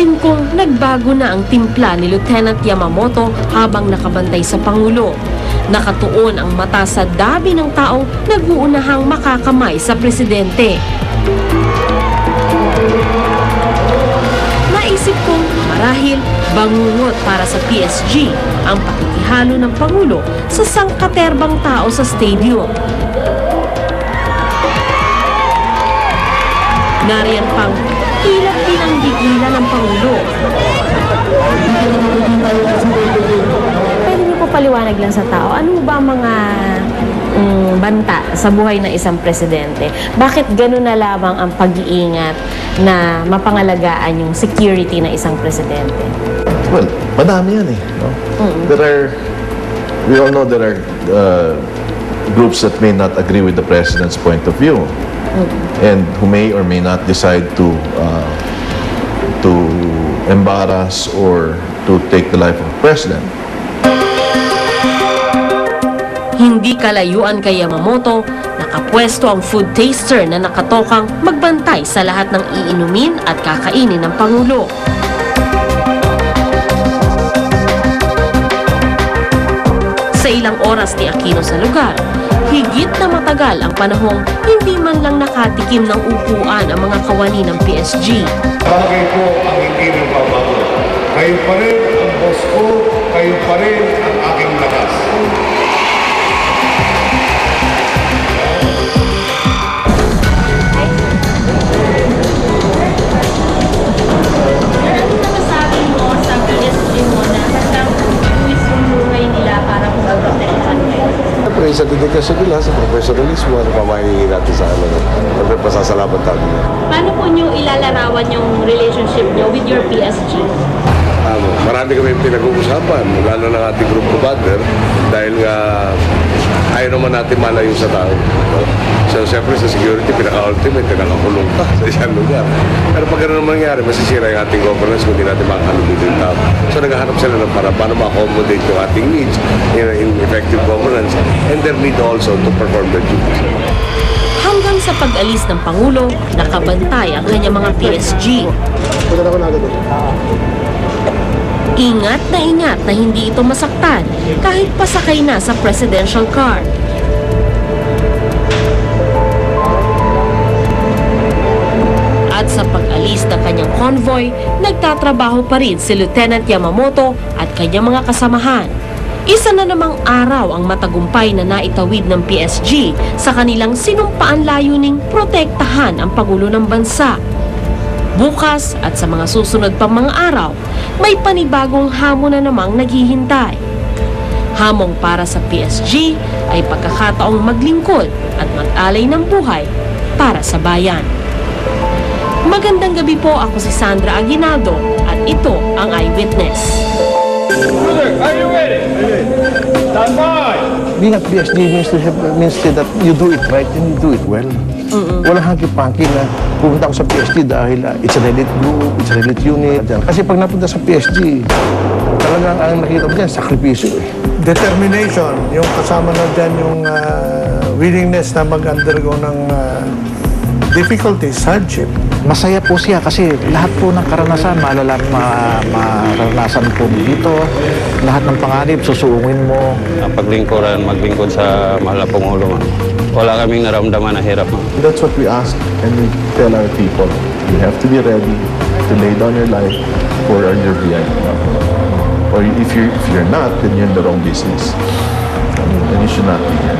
Napansin kong nagbago na ang timpla ni Lieutenant Yamamoto habang nakabantay sa Pangulo. Nakatuon ang mata sa dabi ng taong nag-uunahang makakamay sa presidente. Naisip kong marahil bangungot para sa PSG ang pakikihalo ng Pangulo sa sangkaterbang tao sa stadium. Nariyan pang tila pinanggigilan ng Pangulo. Pwede niyo po paliwanag lang sa tao, ano ba mga banta sa buhay ng isang presidente? Bakit gano'n na lamang ang pag-iingat na mapangalagaan yung security ng isang presidente? Well, madami yan eh. No? We all know there are groups that may not agree with the president's point of view and who may or may not decide to embarrass or to take the life of the president. Hindi kalayuan kay Yamamoto, nakapwesto ang food taster na nakatokang magbantay sa lahat ng iinumin at kakainin ng Pangulo. Sa ilang oras ni Aquino sa lugar, higit na matagal ang panahong hindi man lang nakatikim ng upuan ang mga kawani ng PSG. Bagay ko ang hindi nagbabago. Kayo pa rin ang boss ko, kayo pa rin ang aking lakas. Ano na masabi mo sa PSG mo na hanggang tuwis yung buhay nila para pagprotektahan kayo? Siyempre, sa dedikasyon nila, sa professionalismo, ano pa mahihingi natin sa ano. Siyempre, pasasalamat natin. Paano po niyo ilalarawan yung relationship niyo with your PSG? Marami kami pinag-uusapan, lalo ng ating group commander, dahil nga ayaw naman natin malayo sa tao. No? So, siyempre sa security, pinaka-ultimate, nakakulong pa sa isang lugar. Pero pag gano'n mangyari, masisira yung ating governance kung hindi natin makakalubid yung tao. So, naghahanap sila ng para paano ma-accommodate yung ating needs in effective governance and their need also to perform their duties. Hanggang sa pag-alis ng Pangulo, nakabantay ang kanyang mga PSG. Ingat na hindi ito masaktan kahit pasakay na sa presidential car. At sa pag-alis ng kanyang convoy, nagtatrabaho pa rin si Lieutenant Yamamoto at kanyang mga kasamahan. Isa na namang araw ang matagumpay na naitawid ng PSG sa kanilang sinumpaan layuning protektahan ang Pangulo ng bansa. Bukas at sa mga susunod pang mga araw, may panibagong hamon na namang naghihintay. Hamong para sa PSG ay pagkakataong maglingkod at mag-alay ng buhay para sa bayan. Magandang gabi po, ako si Sandra Aguinaldo at ito ang Eyewitness. Are you ready? Stand by! Being at PSG means that you do it right and you do it well. Walang hanky-panky na pupunta ako sa PSG dahil it's an elite group, it's an elite unit. Kasi pag napunta sa PSG, talagang ang nakita mo dyan, sakripisyo eh. Determination, yung kasama na dyan yung willingness na mag-undergo ng difficulties, hardship. Masaya po siya kasi lahat po ng karanasan, maranasan po dito. Lahat ng panganib, susuungin mo. Paglingkuran, maglingkod sa mahal na Pangulo. Wala kaming naramdaman na hirap. That's what we ask and we tell our people. You have to be ready to lay down your life for your VI. Or if you're not, then you're in the wrong business. And you should not be here.